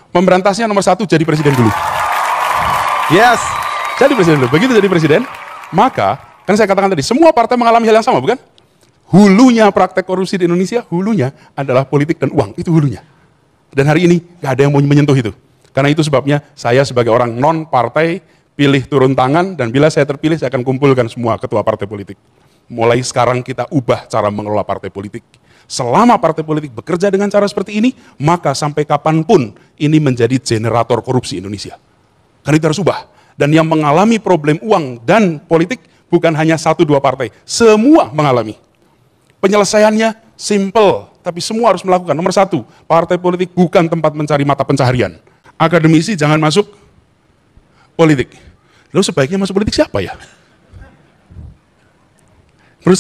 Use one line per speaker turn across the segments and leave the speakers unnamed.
Memberantasnya nomor 1, jadi presiden dulu.
Yes.
Jadi presiden dulu. Begitu jadi presiden, maka, kan saya katakan tadi, semua partai mengalami hal yang sama, bukan? Hulunya praktek korupsi di Indonesia, hulunya adalah politik dan uang, itu hulunya. Dan hari ini, gak ada yang mau menyentuh itu. Karena itu sebabnya, saya sebagai orang non-partai, pilih turun tangan, dan bila saya terpilih, saya akan kumpulkan semua ketua partai politik. Mulai sekarang kita ubah cara mengelola partai politik. Selama partai politik bekerja dengan cara seperti ini, maka sampai kapanpun ini menjadi generator korupsi Indonesia. Karena itu harus ubah. Dan yang mengalami problem uang dan politik bukan hanya 1-2 partai, semua mengalami. Penyelesaiannya simple, tapi semua harus melakukan. Nomor 1, partai politik bukan tempat mencari mata pencaharian. Akademisi jangan masuk politik. Lalu sebaiknya masuk politik siapa ya? Menurut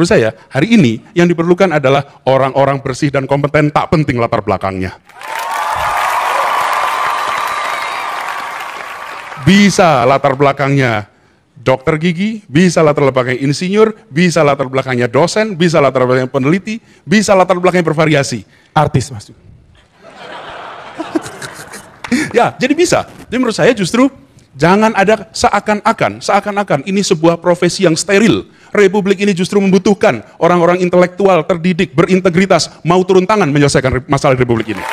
saya, hari ini yang diperlukan adalah orang-orang bersih dan kompeten, tak penting latar belakangnya. Bisa latar belakangnya dokter gigi, bisa latar belakangnya insinyur, bisa latar belakangnya dosen, bisa latar belakangnya peneliti, bisa latar belakangnya bervariasi.
Artis, Mas.
Ya, jadi bisa. Jadi menurut saya justru jangan ada seakan-akan ini sebuah profesi yang steril. Republik ini justru membutuhkan orang-orang intelektual, terdidik, berintegritas, mau turun tangan menyelesaikan masalah di Republik ini.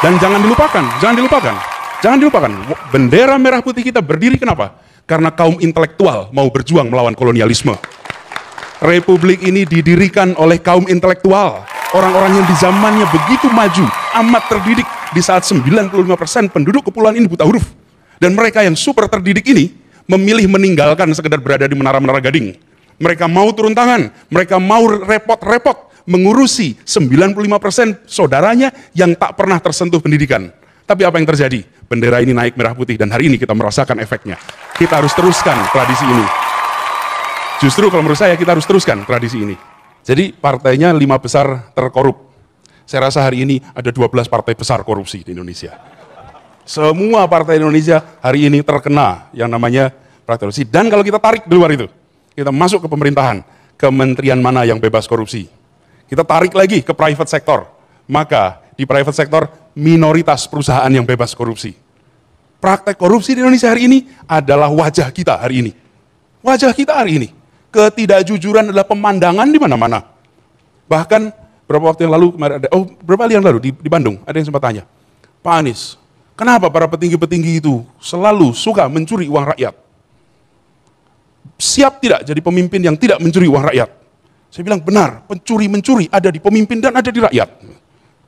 Dan jangan dilupakan, bendera merah putih kita berdiri kenapa? Karena kaum intelektual mau berjuang melawan kolonialisme. Republik ini didirikan oleh kaum intelektual, orang-orang yang di zamannya begitu maju, amat terdidik, di saat 95% penduduk kepulauan ini buta huruf. Dan mereka yang super terdidik ini memilih meninggalkan sekedar berada di menara-menara gading. Mereka mau turun tangan, mereka mau repot-repot mengurusi 95% saudaranya yang tak pernah tersentuh pendidikan. Tapi apa yang terjadi? Bendera ini naik merah putih dan hari ini kita merasakan efeknya. Kita harus teruskan tradisi ini. Justru kalau menurut saya kita harus teruskan tradisi ini. Jadi partainya 5 besar terkorup. Saya rasa hari ini ada 12 partai besar korupsi di Indonesia. Semua partai Indonesia hari ini terkena yang namanya praktek korupsi. Dan kalau kita tarik di luar itu, kita masuk ke pemerintahan, kementerian mana yang bebas korupsi. Kita tarik lagi ke private sector, maka di private sector minoritas perusahaan yang bebas korupsi. Praktek korupsi di Indonesia hari ini adalah wajah kita hari ini. Wajah kita hari ini. Ketidakjujuran adalah pemandangan di mana-mana. Bahkan beberapa waktu yang lalu, beberapa hari yang lalu di Bandung, ada yang sempat tanya, Pak Anies, kenapa para petinggi-petinggi itu selalu suka mencuri uang rakyat? Siap tidak jadi pemimpin yang tidak mencuri uang rakyat? Saya bilang benar, pencuri-mencuri ada di pemimpin dan ada di rakyat.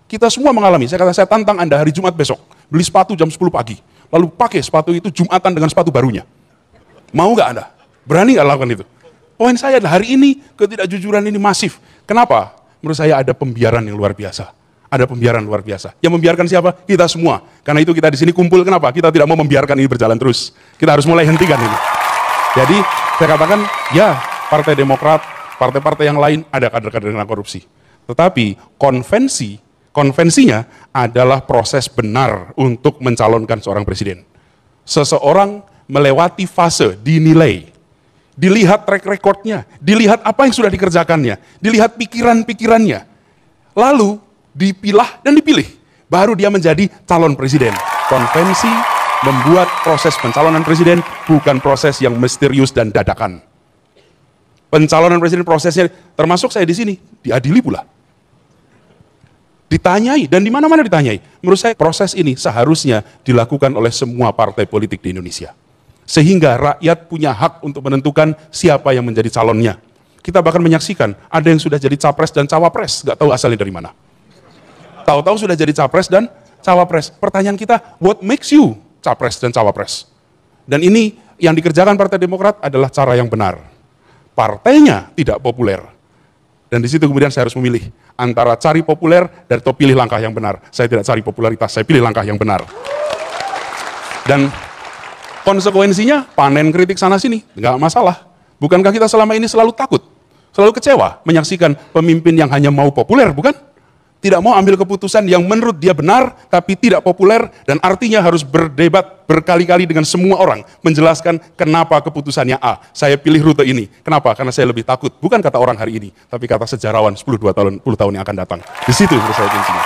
Kita semua mengalami, saya tantang Anda hari Jumat besok, beli sepatu jam 10 pagi, lalu pakai sepatu itu Jumatan dengan sepatu barunya. Mau nggak Anda? Berani nggak lakukan itu? Poin saya adalah hari ini ketidakjujuran ini masif. Kenapa? Menurut saya ada pembiaran yang luar biasa. Ada pembiaran luar biasa. Yang membiarkan siapa? Kita semua. Karena itu kita di sini kumpul, kenapa? Kita tidak mau membiarkan ini berjalan terus. Kita harus mulai hentikan ini. Jadi, saya katakan, ya, Partai Demokrat, partai-partai yang lain ada kader-kader yang korupsi. Tetapi konvensinya adalah proses benar untuk mencalonkan seorang presiden. Seseorang melewati fase dinilai, dilihat track recordnya, dilihat apa yang sudah dikerjakannya, dilihat pikiran-pikirannya. Lalu, dipilah dan dipilih, baru dia menjadi calon presiden. Konvensi membuat proses pencalonan presiden bukan proses yang misterius dan dadakan. Pencalonan presiden prosesnya, termasuk saya di sini, diadili pula. Ditanyai, dan di mana-mana ditanyai. Menurut saya proses ini seharusnya dilakukan oleh semua partai politik di Indonesia. Sehingga rakyat punya hak untuk menentukan siapa yang menjadi calonnya. Kita bahkan menyaksikan, ada yang sudah jadi capres dan cawapres, nggak tahu asalnya dari mana. Tahu-tahu sudah jadi capres dan cawapres. Pertanyaan kita, what makes you capres dan cawapres? Dan ini yang dikerjakan Partai Demokrat adalah cara yang benar. Partainya tidak populer. Dan di situ kemudian saya harus memilih antara cari populer dan atau pilih langkah yang benar. Saya tidak cari popularitas, saya pilih langkah yang benar. Dan konsekuensinya panen kritik sana sini, nggak masalah. Bukankah kita selama ini selalu takut, selalu kecewa menyaksikan pemimpin yang hanya mau populer, bukan? Tidak mau ambil keputusan yang menurut dia benar, tapi tidak populer, dan artinya harus berdebat berkali-kali dengan semua orang, menjelaskan kenapa keputusannya A. Saya pilih rute ini. Kenapa? Karena saya lebih takut. Bukan kata orang hari ini, tapi kata sejarawan 10 tahun yang akan datang. Di situ menurut saya kuncinya.